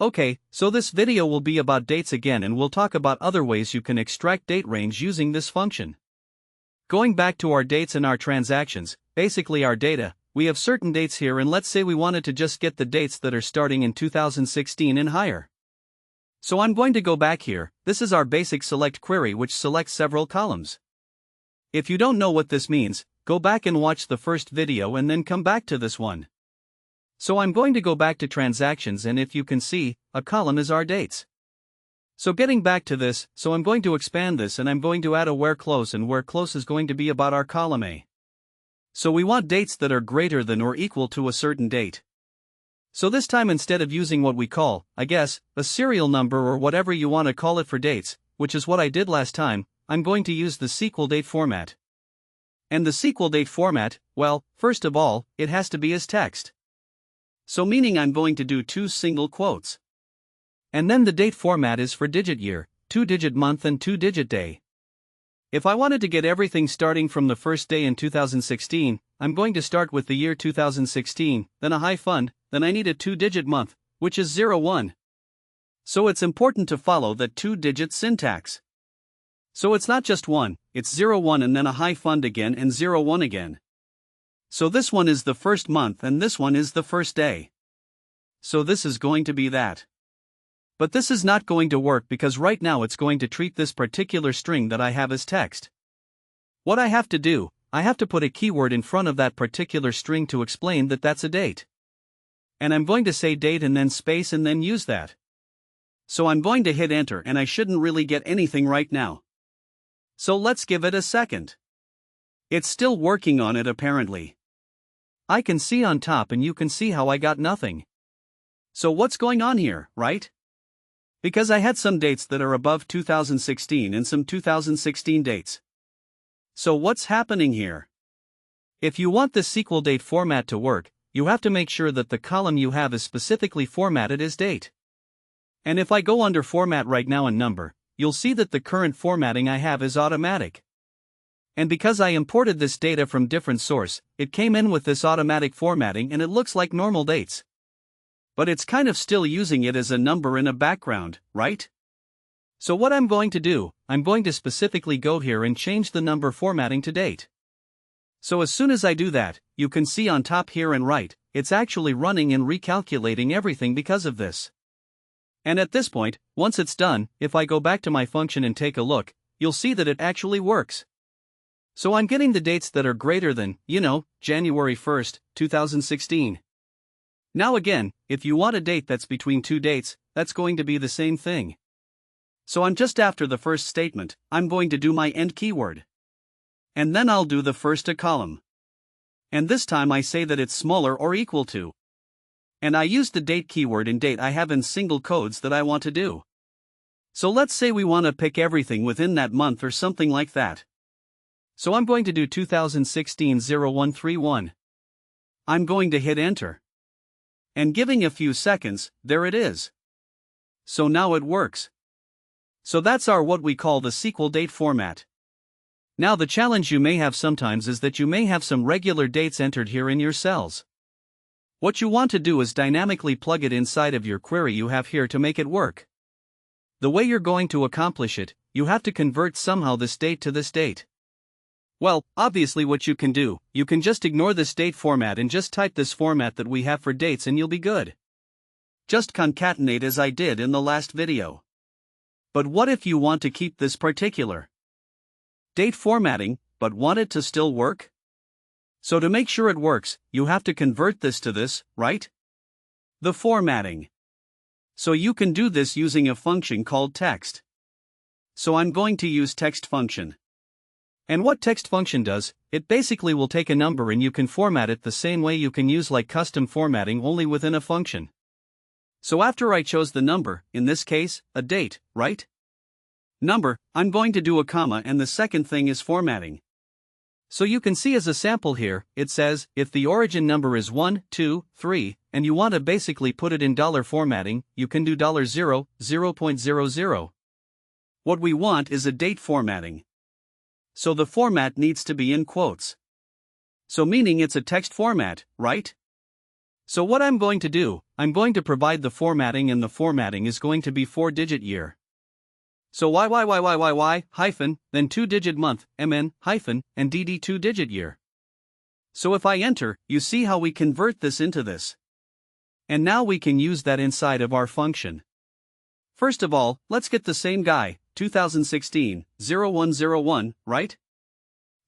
Okay, so this video will be about dates again, and we'll talk about other ways you can extract date range using this function. Going back to our dates and our transactions, basically our data, we have certain dates here, and let's say we wanted to just get the dates that are starting in 2016 and higher. So I'm going to go back here. This is our basic select query, which selects several columns. If you don't know what this means, go back and watch the first video and then come back to this one. So I'm going to go back to transactions, and if you can see, a column is our dates. So getting back to this, so I'm going to expand this and I'm going to add a where close, and where close is going to be about our column A. So we want dates that are greater than or equal to a certain date. So this time, instead of using what we call, I guess, a serial number or whatever you want to call it for dates, which is what I did last time, I'm going to use the SQL date format. And the SQL date format, well, first of all, it has to be as text. So meaning I'm going to do two single quotes. And then the date format is for digit year, 2-digit month and 2-digit day. If I wanted to get everything starting from the first day in 2016, I'm going to start with the year 2016, then a hyphen, then I need a 2-digit month, which is 01. So it's important to follow that 2-digit syntax. So it's not just one, it's 01 and then a hyphen again and 01 again. So this one is the first month and this one is the first day. So this is going to be that. But this is not going to work because right now it's going to treat this particular string that I have as text. What I have to do, I have to put a keyword in front of that particular string to explain that that's a date. And I'm going to say date and then space and then use that. So I'm going to hit enter, and I shouldn't really get anything right now. So let's give it a second. It's still working on it apparently. I can see on top, and you can see how I got nothing. So what's going on here, right? Because I had some dates that are above 2016 and some 2016 dates. So what's happening here? If you want the SQL date format to work, you have to make sure that the column you have is specifically formatted as date. And if I go under format right now and number, you'll see that the current formatting I have is automatic. And because I imported this data from different source, it came in with this automatic formatting and it looks like normal dates. But it's kind of still using it as a number in a background, right? So what I'm going to do, I'm going to specifically go here and change the number formatting to date. So as soon as I do that, you can see on top here and right, it's actually running and recalculating everything because of this. And at this point, once it's done, if I go back to my function and take a look, you'll see that it actually works. So I'm getting the dates that are greater than, January 1st, 2016. Now again, if you want a date that's between two dates, that's going to be the same thing. So I'm just after the first statement, I'm going to do my end keyword. And then I'll do the first a column. And this time I say that it's smaller or equal to. And I use the date keyword in date I have in single codes that I want to do. So let's say we want to pick everything within that month or something like that. So I'm going to do 2016-0131. I'm going to hit enter. And giving a few seconds, there it is. So now it works. So that's our what we call the SQL date format. Now the challenge you may have sometimes is that you may have some regular dates entered here in your cells. What you want to do is dynamically plug it inside of your query you have here to make it work. The way you're going to accomplish it, you have to convert somehow this date to this date. Well, obviously what you can do, you can just ignore this date format and just type this format that we have for dates and you'll be good. Just concatenate as I did in the last video. But what if you want to keep this particular date formatting, but want it to still work? So to make sure it works, you have to convert this to this, right? The formatting. So you can do this using a function called text. So I'm going to use text function. And what text function does, it basically will take a number and you can format it the same way you can use like custom formatting only within a function. So after I chose the number, in this case, a date, right? Number, I'm going to do a comma and the second thing is formatting. So you can see as a sample here, it says, if the origin number is 1, 2, 3, and you want to basically put it in dollar formatting, you can do $0, 0.00. What we want is a date formatting. So the format needs to be in quotes. So meaning it's a text format, right? So what I'm going to do, I'm going to provide the formatting, and the formatting is going to be 4-digit year. So YYYYY hyphen, then 2-digit month, MN hyphen, and DD 2-digit year. So if I enter, you see how we convert this into this. And now we can use that inside of our function. First of all, let's get the same guy, 2016, 0101, right?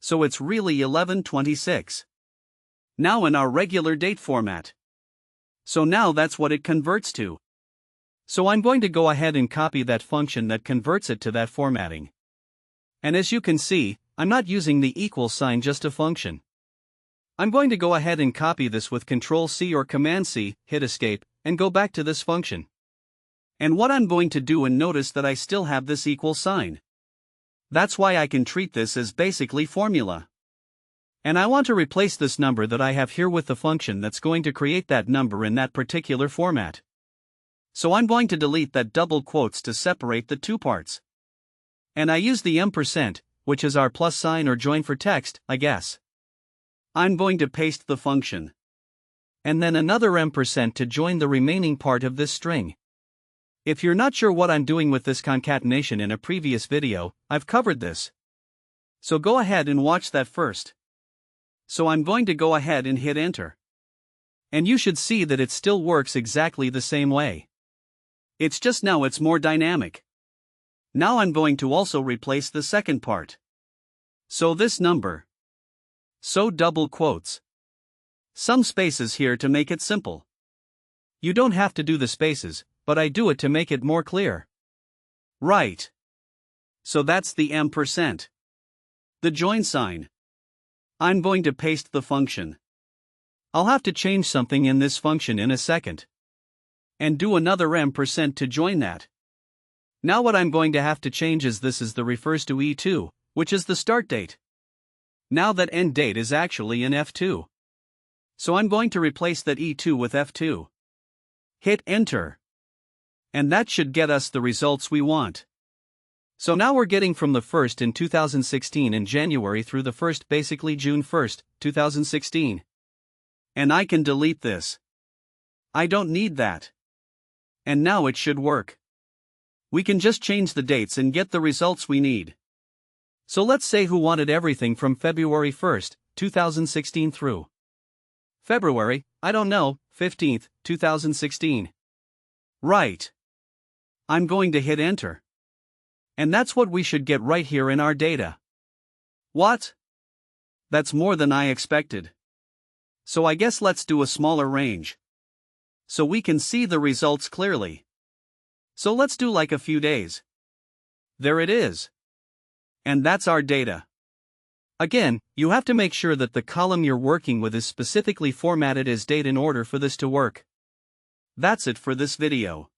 So it's really 11/26. Now in our regular date format. So now that's what it converts to. So I'm going to go ahead and copy that function that converts it to that formatting. And as you can see, I'm not using the equal sign, just a function. I'm going to go ahead and copy this with Ctrl+C or Command+C, hit escape, and go back to this function. And what I'm going to do, and notice that I still have this equal sign. That's why I can treat this as basically formula. And I want to replace this number that I have here with the function that's going to create that number in that particular format. So I'm going to delete that double quotes to separate the two parts. And I use the %, which is our plus sign or join for text, I guess. I'm going to paste the function. And then another % to join the remaining part of this string. If you're not sure what I'm doing with this concatenation in a previous video, I've covered this. So go ahead and watch that first. So I'm going to go ahead and hit enter. And you should see that it still works exactly the same way. It's just now it's more dynamic. Now I'm going to also replace the second part. So this number. So double quotes. Some spaces here to make it simple. You don't have to do the spaces, but I do it to make it more clear. Right. So that's the %. The join sign. I'm going to paste the function. I'll have to change something in this function in a second. And do another % to join that. Now what I'm going to have to change is this is the refers to E2, which is the start date. Now that end date is actually in F2. So I'm going to replace that E2 with F2. Hit enter. And that should get us the results we want. So now we're getting from the 1st in 2016 in January through the 1st, basically June 1st, 2016. And I can delete this. I don't need that. And now it should work. We can just change the dates and get the results we need. So let's say who wanted everything from February 1st, 2016 through February, I don't know, 15th, 2016. Right. I'm going to hit enter. And that's what we should get right here in our data. What? That's more than I expected. So I guess let's do a smaller range. So we can see the results clearly. So let's do like a few days. There it is. And that's our data. Again, you have to make sure that the column you're working with is specifically formatted as date in order for this to work. That's it for this video.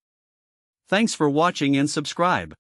Thanks for watching and subscribe.